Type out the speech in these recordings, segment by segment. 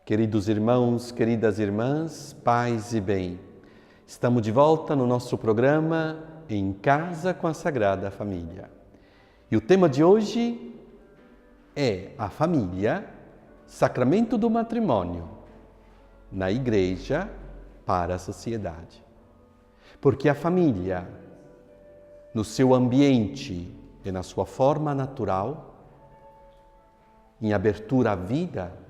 Queridos irmãos, queridas irmãs, paz e bem, estamos de volta no nosso programa Em Casa com a Sagrada Família. E o tema de hoje é a família, sacramento do matrimônio, na Igreja para a sociedade. Porque a família, no seu ambiente e na sua forma natural, em abertura à vida,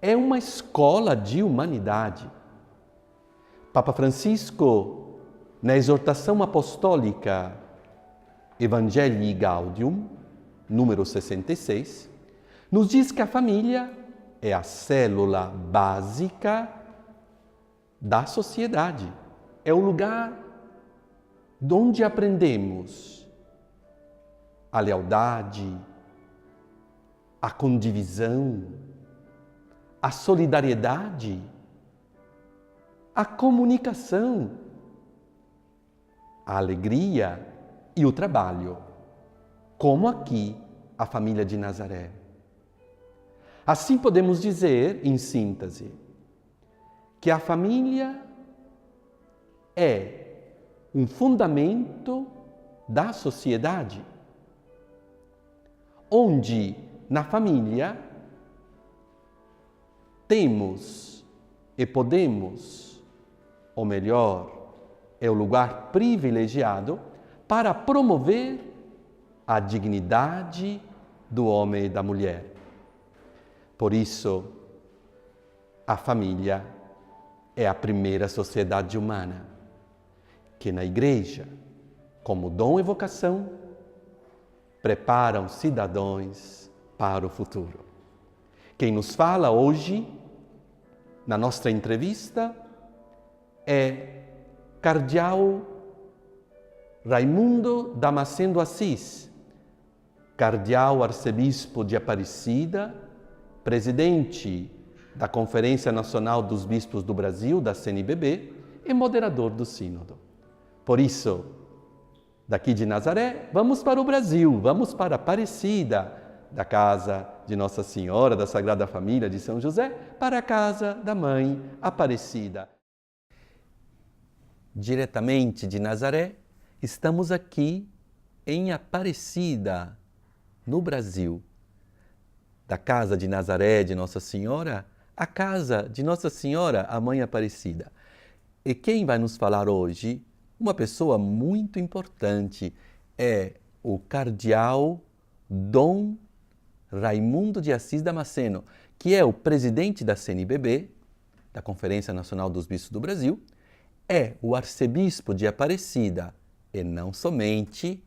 é uma escola de humanidade. Papa Francisco, na exortação apostólica Evangelii Gaudium, número 66, nos diz que a família é a célula básica da sociedade. É o lugar onde aprendemos a lealdade, a condivisão, a solidariedade, a comunicação, a alegria e o trabalho, como aqui a família de Nazaré. Assim podemos dizer, em síntese, que a família é um fundamento da sociedade, onde na família temos e podemos, ou melhor, é o lugar privilegiado para promover a dignidade do homem e da mulher. Por isso, a família é a primeira sociedade humana, que na Igreja, como dom e vocação, preparam cidadãos para o futuro. Quem nos fala hoje, na nossa entrevista, é Cardeal Raimundo Damasceno Assis, Cardeal Arcebispo de Aparecida, presidente da Conferência Nacional dos Bispos do Brasil, da CNBB, e moderador do Sínodo. Por isso, daqui de Nazaré, vamos para o Brasil, vamos para Aparecida, da casa de Nossa Senhora, da Sagrada Família de São José, para a casa da Mãe Aparecida. Diretamente de Nazaré, estamos aqui em Aparecida, no Brasil. Da casa de Nazaré de Nossa Senhora, a casa de Nossa Senhora, a Mãe Aparecida. E quem vai nos falar hoje, uma pessoa muito importante, é o Cardeal Dom Raimundo de Assis Damasceno, que é o presidente da CNBB, da Conferência Nacional dos Bispos do Brasil, é o arcebispo de Aparecida e não somente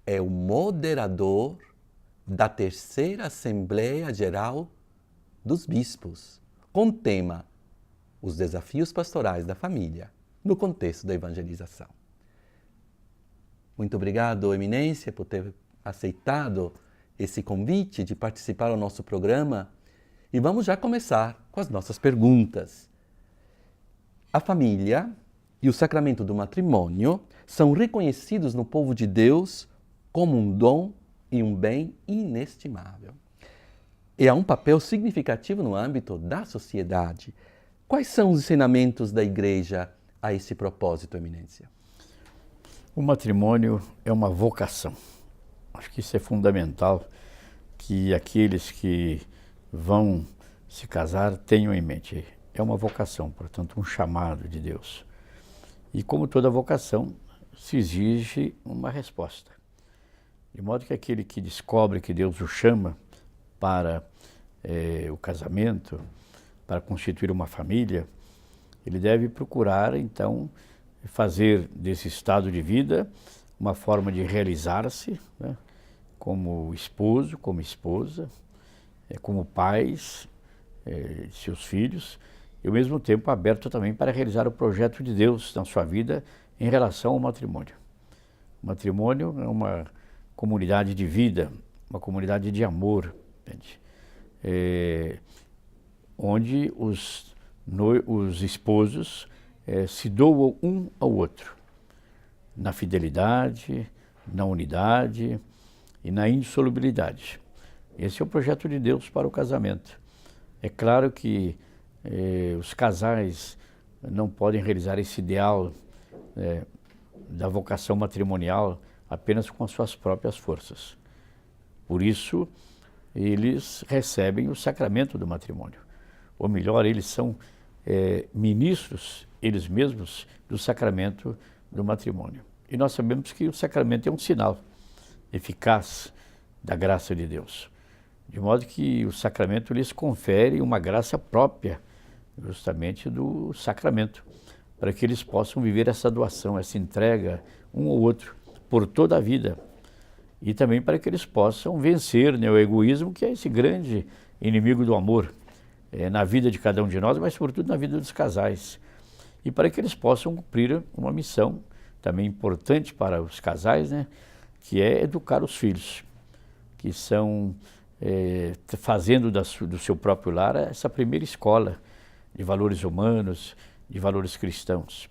é o moderador da terceira Assembleia Geral dos Bispos, com o tema Os Desafios Pastorais da Família, no contexto da evangelização. Muito obrigado, Eminência, por ter aceitado esse convite de participar do nosso programa e vamos já começar com as nossas perguntas. A família e o sacramento do matrimônio são reconhecidos no povo de Deus como um dom e um bem inestimável. E há um papel significativo no âmbito da sociedade. Quais são os ensinamentos da Igreja a esse propósito, Eminência? O matrimônio é uma vocação. Acho que isso é fundamental, que aqueles que vão se casar tenham em mente. É uma vocação, portanto, um chamado de Deus. E como toda vocação, se exige uma resposta. De modo que aquele que descobre que Deus o chama para o casamento, para constituir uma família, ele deve procurar, então, fazer desse estado de vida uma forma de realizar-se, né? Como esposo, como esposa, como pais de seus filhos, e ao mesmo tempo aberto também para realizar o projeto de Deus na sua vida em relação ao matrimônio. O matrimônio é uma comunidade de vida, uma comunidade de amor, entende? Onde os esposos se doam um ao outro, na fidelidade, na unidade e na indissolubilidade. Esse é o projeto de Deus para o casamento. É claro que os casais não podem realizar esse ideal da vocação matrimonial apenas com as suas próprias forças. Por isso, eles recebem o sacramento do matrimônio. Ou melhor, eles são ministros, eles mesmos, do sacramento do matrimônio. E nós sabemos que o sacramento é um sinal eficaz da graça de Deus. De modo que o sacramento lhes confere uma graça própria, justamente do sacramento, para que eles possam viver essa doação, essa entrega um ao outro, por toda a vida. E também para que eles possam vencer, né, o egoísmo, que é esse grande inimigo do amor, na vida de cada um de nós, mas sobretudo na vida dos casais. E para que eles possam cumprir uma missão também importante para os casais, né, que é educar os filhos, que são, fazendo do seu próprio lar essa primeira escola de valores humanos, de valores cristãos.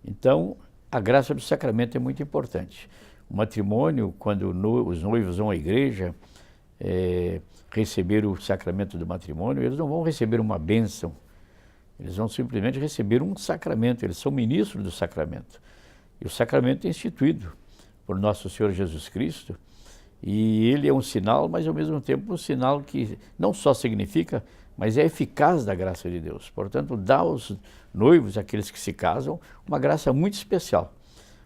Então, a graça do sacramento é muito importante. O matrimônio, quando os noivos vão à igreja receber o sacramento do matrimônio, eles não vão receber uma bênção, eles vão simplesmente receber um sacramento, eles são ministros do sacramento. E o sacramento é instituído por nosso Senhor Jesus Cristo, e ele é um sinal, mas ao mesmo tempo um sinal que não só significa, mas é eficaz da graça de Deus. Portanto, dá aos noivos, aqueles que se casam, uma graça muito especial.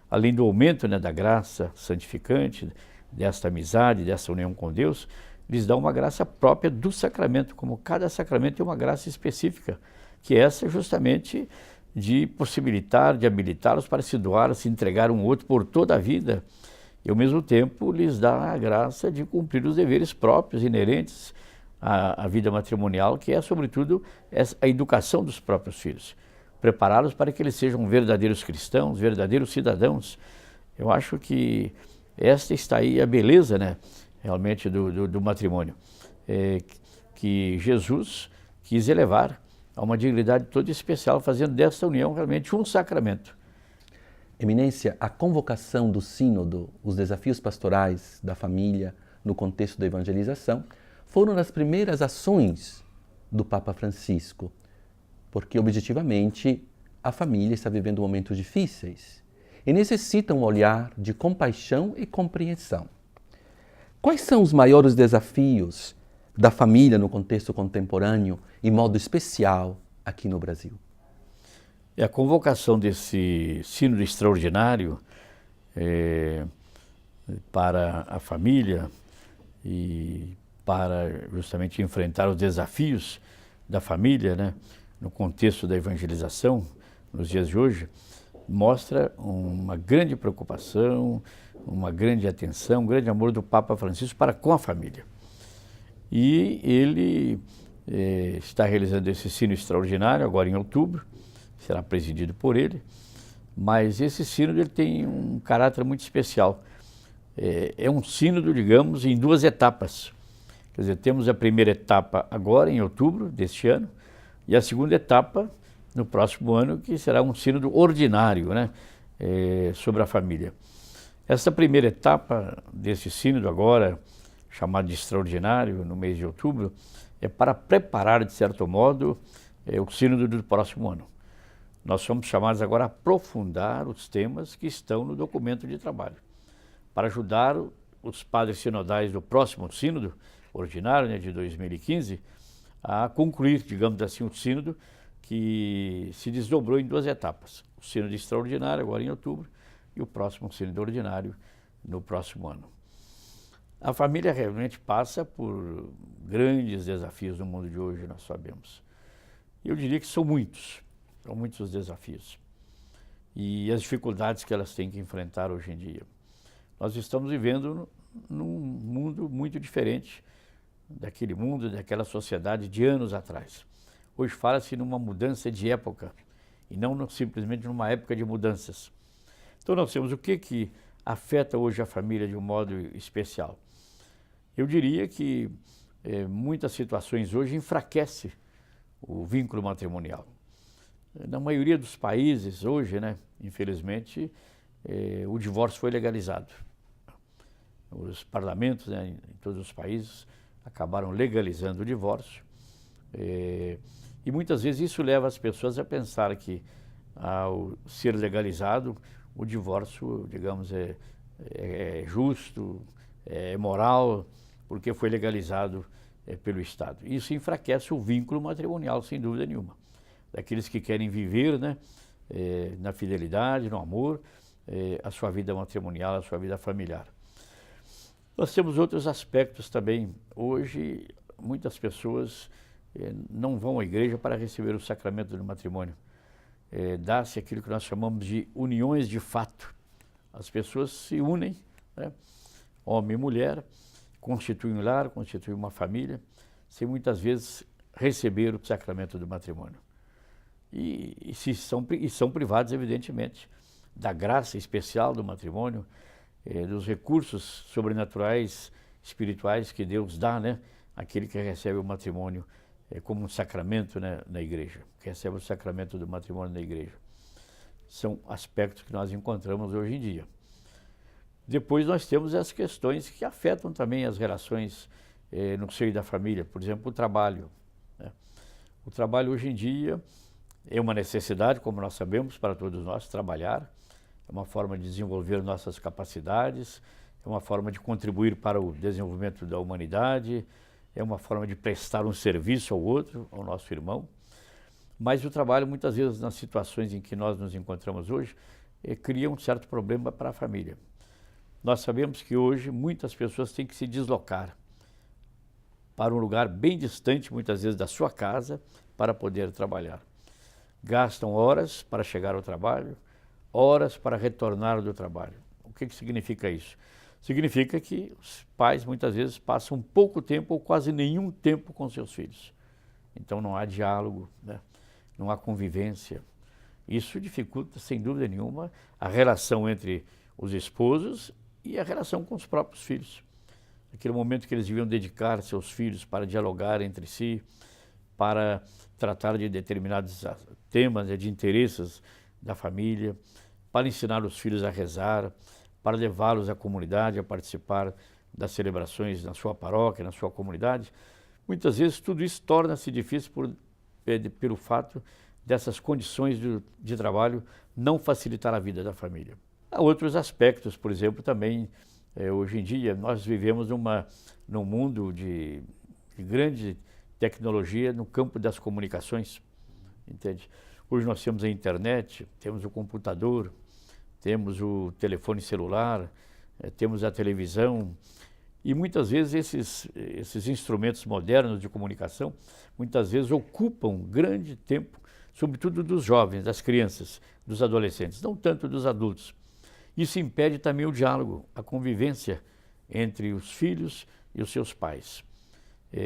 Além do aumento, né, da graça santificante, desta amizade, dessa união com Deus, lhes dá uma graça própria do sacramento, como cada sacramento tem uma graça específica, que é essa justamente de possibilitar, de habilitá-los para se doar, se entregar um ao outro por toda a vida, e ao mesmo tempo lhes dá a graça de cumprir os deveres próprios, inerentes à vida matrimonial, que é sobretudo a educação dos próprios filhos, prepará-los para que eles sejam verdadeiros cristãos, verdadeiros cidadãos. Eu acho que esta está aí a beleza, né, realmente do matrimônio, que Jesus quis elevar a uma dignidade toda especial, fazendo desta união realmente um sacramento. Eminência, a convocação do sínodo, os desafios pastorais da família no contexto da evangelização, foram das primeiras ações do Papa Francisco, porque objetivamente a família está vivendo momentos difíceis e necessita um olhar de compaixão e compreensão. Quais são os maiores desafios da família no contexto contemporâneo, em modo especial aqui no Brasil? A convocação desse sínodo extraordinário para a família e para justamente enfrentar os desafios da família, né, no contexto da evangelização, nos dias de hoje, mostra uma grande preocupação, uma grande atenção, um grande amor do Papa Francisco para com a família. E ele está realizando esse sínodo extraordinário agora em outubro, será presidido por ele, mas esse sínodo ele tem um caráter muito especial. É um sínodo, digamos, em duas etapas. Quer dizer, temos a primeira etapa agora, em outubro deste ano, e a segunda etapa no próximo ano, que será um sínodo ordinário, né, sobre a família. Essa primeira etapa desse sínodo agora, chamado de extraordinário, no mês de outubro, é para preparar, de certo modo, o sínodo do próximo ano. Nós somos chamados agora a aprofundar os temas que estão no documento de trabalho, para ajudar os padres sinodais do próximo sínodo ordinário, né, de 2015, a concluir, digamos assim, o sínodo que se desdobrou em duas etapas. O sínodo extraordinário, agora em outubro, e o próximo sínodo ordinário no próximo ano. A família realmente passa por grandes desafios no mundo de hoje, nós sabemos. Eu diria que são muitos os desafios e as dificuldades que elas têm que enfrentar hoje em dia. Nós estamos vivendo num mundo muito diferente daquele mundo, daquela sociedade de anos atrás. Hoje fala-se numa mudança de época e não simplesmente numa época de mudanças. Então nós temos o que afeta hoje a família de um modo especial. Eu diria que muitas situações hoje enfraquecem o vínculo matrimonial. Na maioria dos países hoje, né, infelizmente, o divórcio foi legalizado. Os parlamentos, né, em todos os países acabaram legalizando o divórcio. E muitas vezes isso leva as pessoas a pensar que, ao ser legalizado, o divórcio, digamos, é justo, é moral, porque foi legalizado pelo Estado. Isso enfraquece o vínculo matrimonial, sem dúvida nenhuma. Daqueles que querem viver, né, na fidelidade, no amor, a sua vida matrimonial, a sua vida familiar. Nós temos outros aspectos também. Hoje, muitas pessoas não vão à igreja para receber o sacramento do matrimônio. Dá-se aquilo que nós chamamos de uniões de fato. As pessoas se unem, né, homem e mulher, constituem um lar, constituem uma família, sem muitas vezes receber o sacramento do matrimônio. E são privados, evidentemente, da graça especial do matrimônio, dos recursos sobrenaturais, espirituais que Deus dá, né, àquele que recebe o matrimônio como um sacramento, né, na igreja, que recebe o sacramento do matrimônio na igreja. São aspectos que nós encontramos hoje em dia. Depois nós temos as questões que afetam também as relações no seio da família, por exemplo, o trabalho, né? O trabalho hoje em dia é uma necessidade, como nós sabemos, para todos nós, trabalhar. É uma forma de desenvolver nossas capacidades, é uma forma de contribuir para o desenvolvimento da humanidade, é uma forma de prestar um serviço ao outro, ao nosso irmão. Mas o trabalho, muitas vezes, nas situações em que nós nos encontramos hoje, cria um certo problema para a família. Nós sabemos que hoje muitas pessoas têm que se deslocar para um lugar bem distante, muitas vezes, da sua casa, para poder trabalhar. Gastam horas para chegar ao trabalho, horas para retornar do trabalho. O que significa isso? Significa que os pais, muitas vezes, passam pouco tempo ou quase nenhum tempo com seus filhos. Então não há diálogo, né? Não há convivência. Isso dificulta, sem dúvida nenhuma, a relação entre os esposos e a relação com os próprios filhos. Aquele momento que eles deviam dedicar seus filhos para dialogar entre si, para tratar de determinados temas, de interesses da família, para ensinar os filhos a rezar, para levá-los à comunidade, a participar das celebrações na sua paróquia, na sua comunidade. Muitas vezes tudo isso torna-se difícil pelo fato dessas condições de trabalho não facilitar a vida da família. Há outros aspectos, por exemplo, também, hoje em dia, nós vivemos num mundo de grande tecnologia no campo das comunicações, entende? Hoje nós temos a internet, temos o computador, temos o telefone celular, temos a televisão, e muitas vezes esses instrumentos modernos de comunicação, muitas vezes ocupam grande tempo, sobretudo dos jovens, das crianças, dos adolescentes, não tanto dos adultos. Isso impede também o diálogo, a convivência entre os filhos e os seus pais.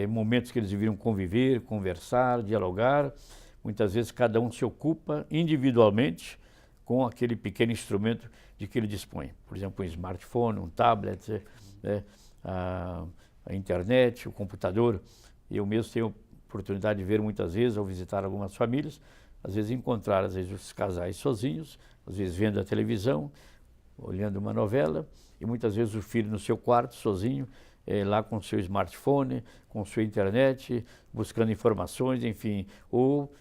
Momentos que eles deveriam conviver, conversar, dialogar, muitas vezes cada um se ocupa individualmente com aquele pequeno instrumento de que ele dispõe. Por exemplo, um smartphone, um tablet, né, a internet, o computador. Eu mesmo tenho oportunidade de ver muitas vezes, ao visitar algumas famílias, às vezes encontrar os casais sozinhos, às vezes vendo a televisão, olhando uma novela, e muitas vezes o filho no seu quarto, sozinho, lá com o seu smartphone, com sua internet, buscando informações, enfim, ou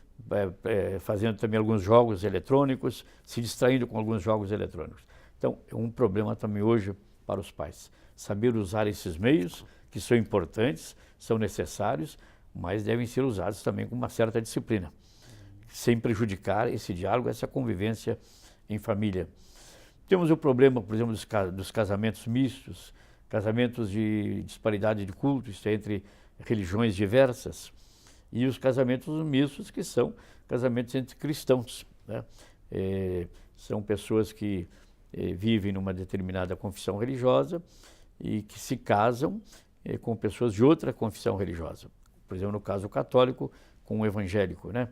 fazendo também alguns jogos eletrônicos, se distraindo com alguns jogos eletrônicos. Então, é um problema também hoje para os pais. Saber usar esses meios, que são importantes, são necessários, mas devem ser usados também com uma certa disciplina, sem prejudicar esse diálogo, essa convivência em família. Temos o problema, por exemplo, dos casamentos mistos, casamentos de disparidade de cultos entre religiões diversas, e os casamentos mistos, que são casamentos entre cristãos, né? São pessoas que vivem numa determinada confissão religiosa e que se casam com pessoas de outra confissão religiosa. Por exemplo, no caso católico, com um evangélico, né?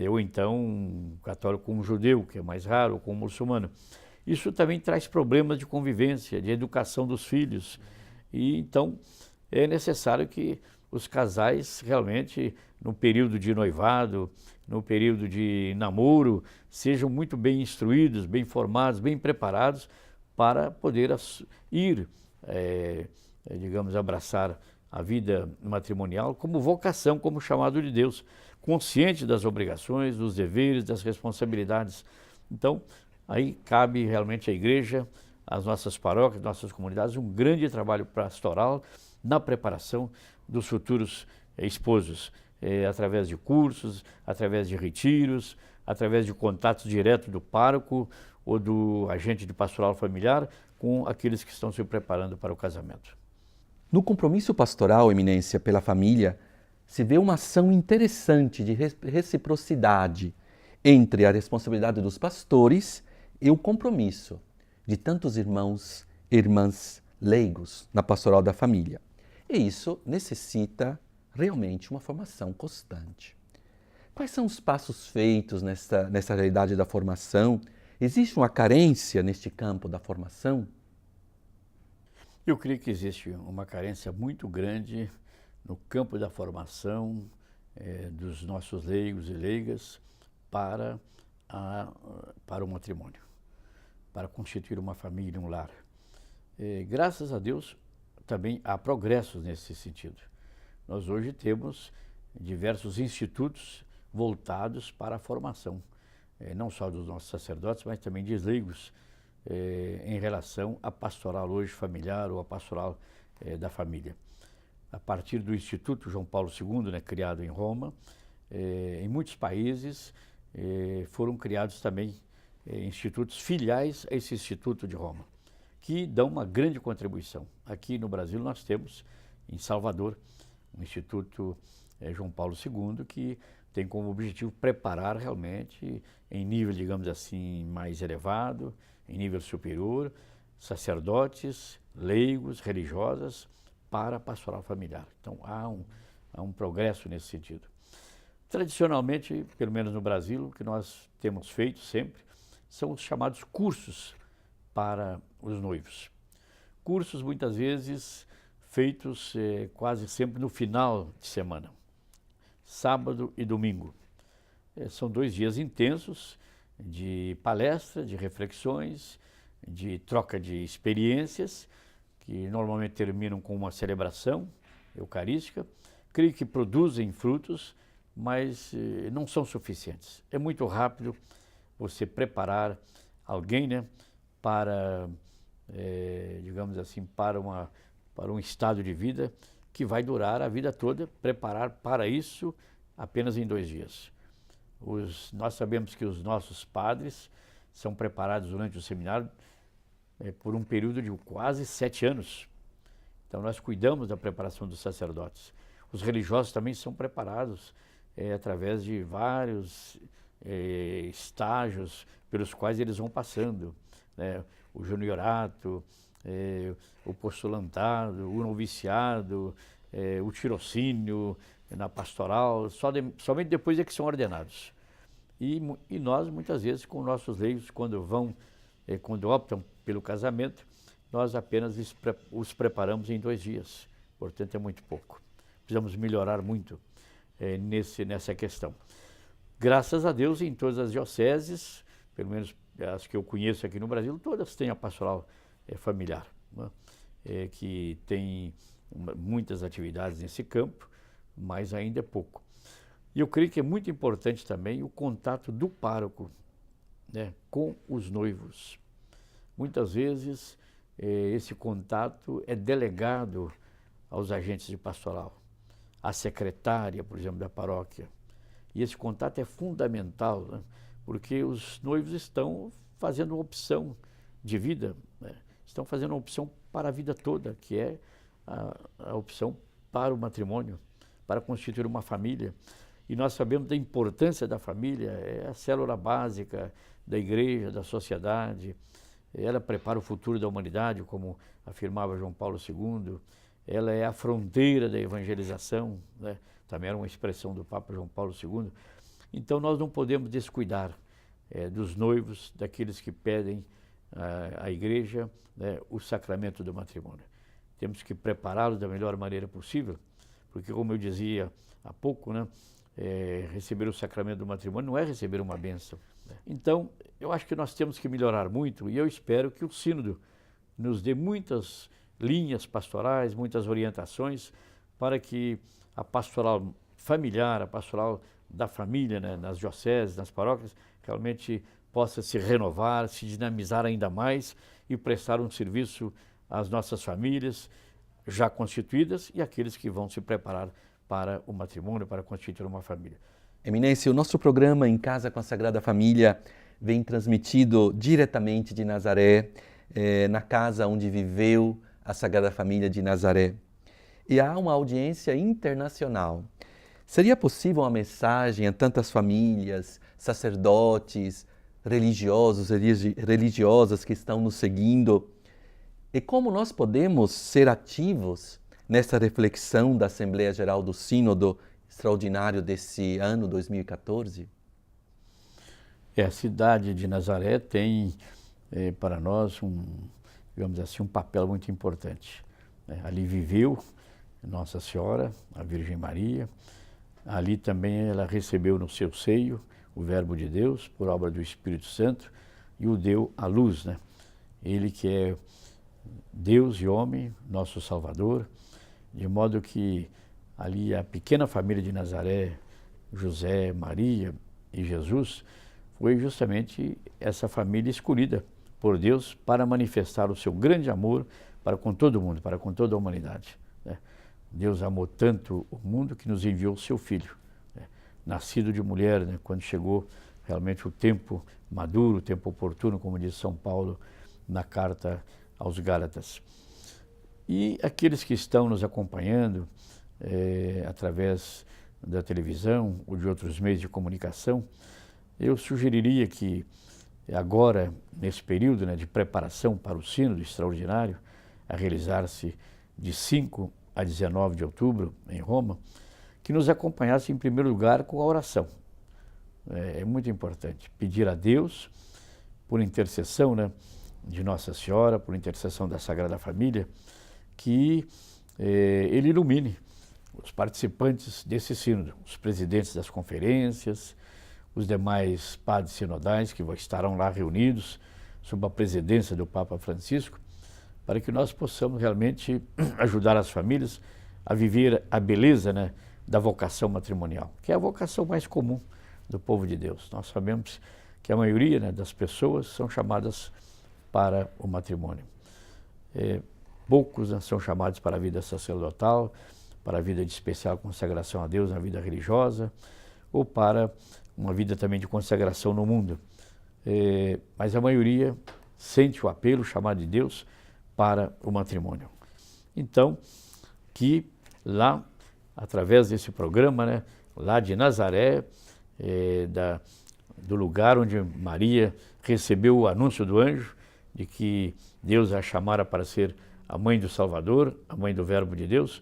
Ou então um católico com um judeu, que é mais raro, ou com um muçulmano. Isso também traz problemas de convivência, de educação dos filhos. E então é necessário que os casais realmente, no período de noivado, no período de namoro, sejam muito bem instruídos, bem formados, bem preparados para poder ir, digamos, abraçar a vida matrimonial como vocação, como chamado de Deus, consciente das obrigações, dos deveres, das responsabilidades. Então, aí cabe realmente à igreja, às nossas paróquias, nossas comunidades, um grande trabalho pastoral na preparação dos futuros esposos, através de cursos, através de retiros, através de contatos diretos do pároco ou do agente de pastoral familiar com aqueles que estão se preparando para o casamento. No compromisso pastoral, Eminência, pela família, se vê uma ação interessante de reciprocidade entre a responsabilidade dos pastores e o compromisso de tantos irmãos e irmãs leigos na pastoral da família. E isso necessita realmente uma formação constante. Quais são os passos feitos nessa realidade da formação? Existe uma carência neste campo da formação? Eu creio que existe uma carência muito grande no campo da formação dos nossos leigos e leigas para o matrimônio, para constituir uma família, um lar. Graças a Deus, também há progressos nesse sentido. Nós hoje temos diversos institutos voltados para a formação, não só dos nossos sacerdotes, mas também de leigos, em relação à pastoral hoje familiar ou à pastoral da família. A partir do Instituto João Paulo II, né, criado em Roma, em muitos países foram criados também institutos filiais a esse Instituto de Roma, que dão uma grande contribuição. Aqui no Brasil nós temos, em Salvador, o Instituto João Paulo II, que tem como objetivo preparar realmente, em nível, digamos assim, mais elevado, em nível superior, sacerdotes, leigos, religiosas, para a pastoral familiar. Então, há um progresso nesse sentido. Tradicionalmente, pelo menos no Brasil, o que nós temos feito sempre são os chamados cursos para os noivos. Cursos, muitas vezes, feitos quase sempre no final de semana, sábado e domingo. São 2 dias intensos de palestra, de reflexões, de troca de experiências, que normalmente terminam com uma celebração eucarística. Creio que produzem frutos, mas não são suficientes. É muito rápido você preparar alguém, né, para, digamos assim, para um estado de vida que vai durar a vida toda, preparar para isso apenas em 2 dias. Nós sabemos que os nossos padres são preparados durante o seminário por um período de quase 7 anos. Então nós cuidamos da preparação dos sacerdotes. Os religiosos também são preparados através de vários estágios pelos quais eles vão passando, né? O juniorato, o postulantado, o noviciado, o tirocínio na pastoral, somente depois é que são ordenados. E nós, muitas vezes, com nossos leigos, quando optam pelo casamento, nós apenas os preparamos em 2 dias. Portanto, é muito pouco. Precisamos melhorar muito nessa questão. Graças a Deus, em todas as dioceses, pelo menos as que eu conheço aqui no Brasil, todas têm a pastoral familiar, né? Que tem muitas atividades nesse campo, mas ainda é pouco. E eu creio que é muito importante também o contato do pároco, né, com os noivos. Muitas vezes esse contato é delegado aos agentes de pastoral, à secretária, por exemplo, da paróquia. E esse contato é fundamental, né, porque os noivos estão fazendo uma opção de vida, né, estão fazendo uma opção para a vida toda, que é a opção para o matrimônio, para constituir uma família. E nós sabemos da importância da família, é a célula básica da igreja, da sociedade. Ela prepara o futuro da humanidade, como afirmava João Paulo II. Ela é a fronteira da evangelização, né? Também era uma expressão do Papa João Paulo II. Então nós não podemos descuidar dos noivos, daqueles que pedem à igreja, né, o sacramento do matrimônio. Temos que prepará-los da melhor maneira possível, porque, como eu dizia há pouco, né, receber o sacramento do matrimônio não é receber uma bênção. Então, eu acho que nós temos que melhorar muito, e eu espero que o Sínodo nos dê muitas linhas pastorais, muitas orientações para que a pastoral familiar, a pastoral da família, né, nas dioceses, nas paróquias, realmente possa se renovar, se dinamizar ainda mais e prestar um serviço às nossas famílias já constituídas e àqueles que vão se preparar para o matrimônio, para constituir uma família. Eminência, o nosso programa Em Casa com a Sagrada Família vem transmitido diretamente de Nazaré, na casa onde viveu a Sagrada Família de Nazaré. E há uma audiência internacional. Seria possível uma mensagem a tantas famílias, sacerdotes, religiosos, religiosas que estão nos seguindo? E como nós podemos ser ativos nessa reflexão da Assembleia Geral do Sínodo extraordinário desse ano 2014? A cidade de Nazaré tem para nós digamos assim, um papel muito importante. Ali viveu Nossa Senhora, a Virgem Maria. Ali também ela recebeu no seu seio o Verbo de Deus, por obra do Espírito Santo, e o deu à luz, né? Ele que é Deus e homem, nosso Salvador, de modo que ali a pequena família de Nazaré, José, Maria e Jesus, foi justamente essa família escolhida por Deus para manifestar o seu grande amor para com todo mundo, para com toda a humanidade, né? Deus amou tanto o mundo que nos enviou o seu Filho, né? Nascido de mulher, né? Quando chegou realmente o tempo maduro, o tempo oportuno, como diz São Paulo na carta aos Gálatas. E aqueles que estão nos acompanhando através da televisão ou de outros meios de comunicação, eu sugeriria que agora, nesse período, né, de preparação para o Sínodo Extraordinário, a realizar-se de 5 a 19 de outubro, em Roma, que nos acompanhasse em primeiro lugar com a oração. É muito importante pedir a Deus, por intercessão, né, de Nossa Senhora, por intercessão da Sagrada Família, que Ele ilumine os participantes desse sínodo, os presidentes das conferências, os demais padres sinodais que estarão lá reunidos sob a presidência do Papa Francisco, para que nós possamos realmente ajudar as famílias a viver a beleza, né, da vocação matrimonial, que é a vocação mais comum do povo de Deus. Nós sabemos que a maioria, né, das pessoas são chamadas para o matrimônio. Poucos, né, são chamados para a vida sacerdotal, para a vida de especial consagração a Deus na vida religiosa, ou para uma vida também de consagração no mundo. Mas a maioria sente o apelo, o chamado de Deus para o matrimônio. Então, que lá, através desse programa, né, lá de Nazaré, do lugar onde Maria recebeu o anúncio do anjo de que Deus a chamara para ser a mãe do Salvador, a mãe do Verbo de Deus,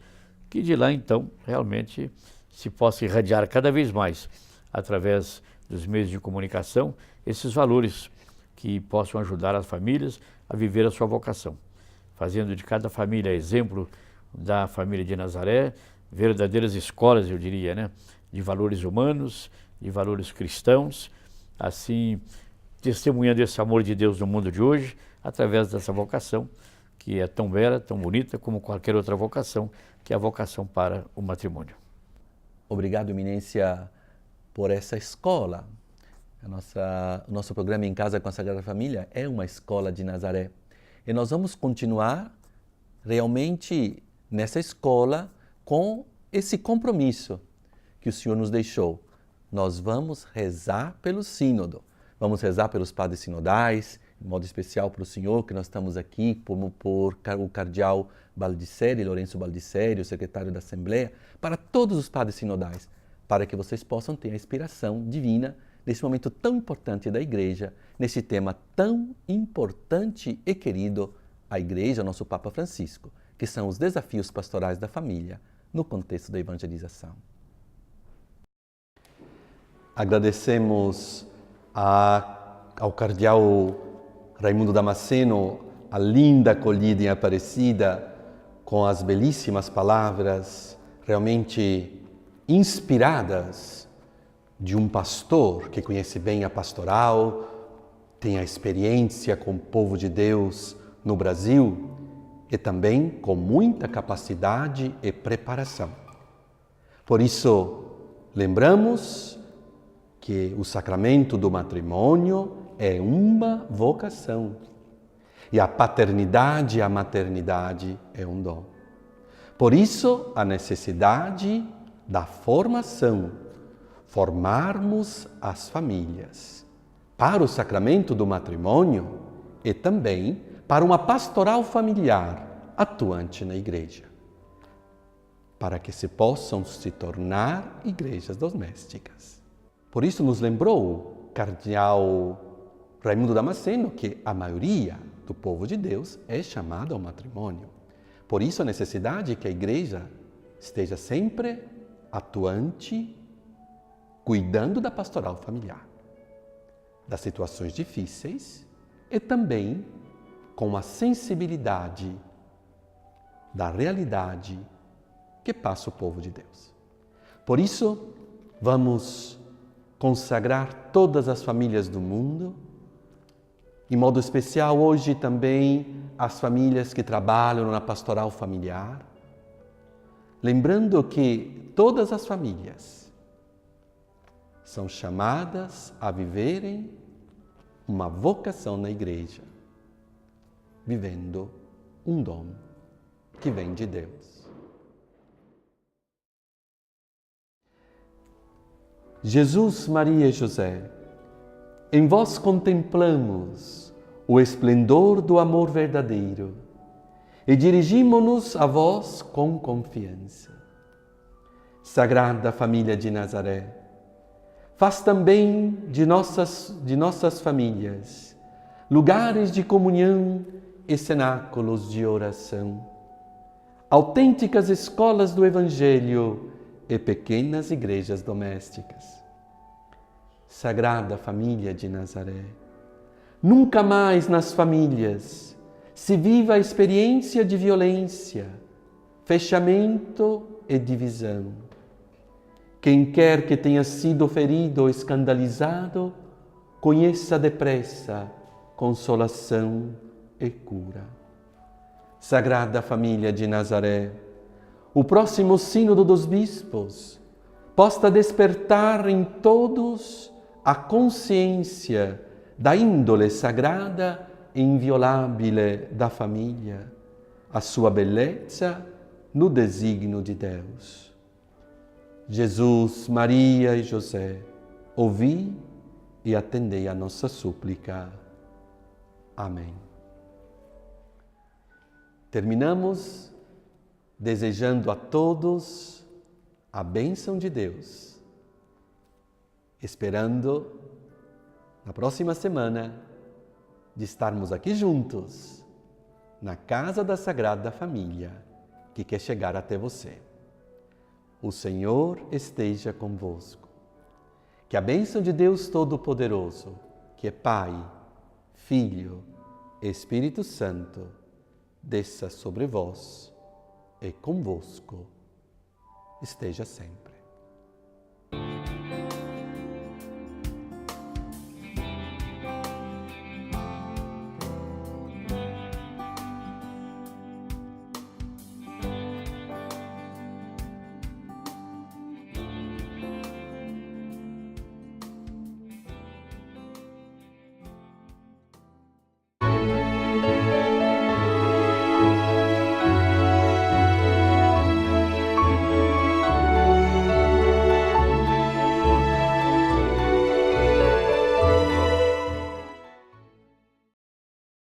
que de lá então realmente se possa irradiar cada vez mais através dos meios de comunicação esses valores que possam ajudar as famílias a viver a sua vocação, fazendo de cada família exemplo da família de Nazaré, verdadeiras escolas, eu diria, né, de valores humanos, de valores cristãos, assim testemunhando esse amor de Deus no mundo de hoje, através dessa vocação que é tão bela, tão bonita como qualquer outra vocação, que é a vocação para o matrimônio. Obrigado, Eminência, por essa escola. O nosso programa Em Casa com a Sagrada Família é uma escola de Nazaré. E nós vamos continuar realmente nessa escola com esse compromisso que o Senhor nos deixou. Nós vamos rezar pelo sínodo, vamos rezar pelos padres sinodais, de modo especial para o Senhor, que nós estamos aqui, como por o cardeal Baldisseri, Lourenço Baldisseri, o secretário da Assembleia, para todos os padres sinodais, para que vocês possam ter a inspiração divina nesse momento tão importante da Igreja, nesse tema tão importante e querido à Igreja, ao nosso Papa Francisco, que são os desafios pastorais da família no contexto da evangelização. Agradecemos ao cardeal Raimundo Damasceno a linda acolhida em Aparecida, com as belíssimas palavras realmente inspiradas de um pastor que conhece bem a pastoral, tem a experiência com o povo de Deus no Brasil e também com muita capacidade e preparação. Por isso, lembramos que o sacramento do matrimônio é uma vocação. E a paternidade e a maternidade é um dom. Por isso, a necessidade da formação, formarmos as famílias para o sacramento do matrimônio e também para uma pastoral familiar atuante na igreja, para que se possam se tornar igrejas domésticas. Por isso nos lembrou o cardeal Raimundo Damasceno que a maioria do povo de Deus é chamada ao matrimônio. Por isso a necessidade que a igreja esteja sempre atuante, cuidando da pastoral familiar, das situações difíceis e também com a sensibilidade da realidade que passa o povo de Deus. Por isso, vamos consagrar todas as famílias do mundo, em modo especial hoje também as famílias que trabalham na pastoral familiar, lembrando que todas as famílias são chamadas a viverem uma vocação na igreja, vivendo um dom que vem de Deus. Jesus, Maria e José, em vós contemplamos o esplendor do amor verdadeiro e dirigimo-nos a vós com confiança. Sagrada Família de Nazaré, faz também de nossas famílias lugares de comunhão e cenáculos de oração, autênticas escolas do Evangelho e pequenas igrejas domésticas. Sagrada Família de Nazaré, nunca mais nas famílias se viva a experiência de violência, fechamento e divisão. Quem quer que tenha sido ferido ou escandalizado, conheça depressa consolação e cura. Sagrada Família de Nazaré, o próximo sínodo dos bispos possa despertar em todos a consciência da índole sagrada e inviolável da família, a sua beleza no desígnio de Deus. Jesus, Maria e José, ouvi e atendei a nossa súplica. Amém. Terminamos desejando a todos a bênção de Deus, esperando na próxima semana de estarmos aqui juntos, na casa da Sagrada Família, que quer chegar até você. O Senhor esteja convosco. Que a bênção de Deus Todo-Poderoso, que é Pai, Filho e Espírito Santo, desça sobre vós e convosco esteja sempre.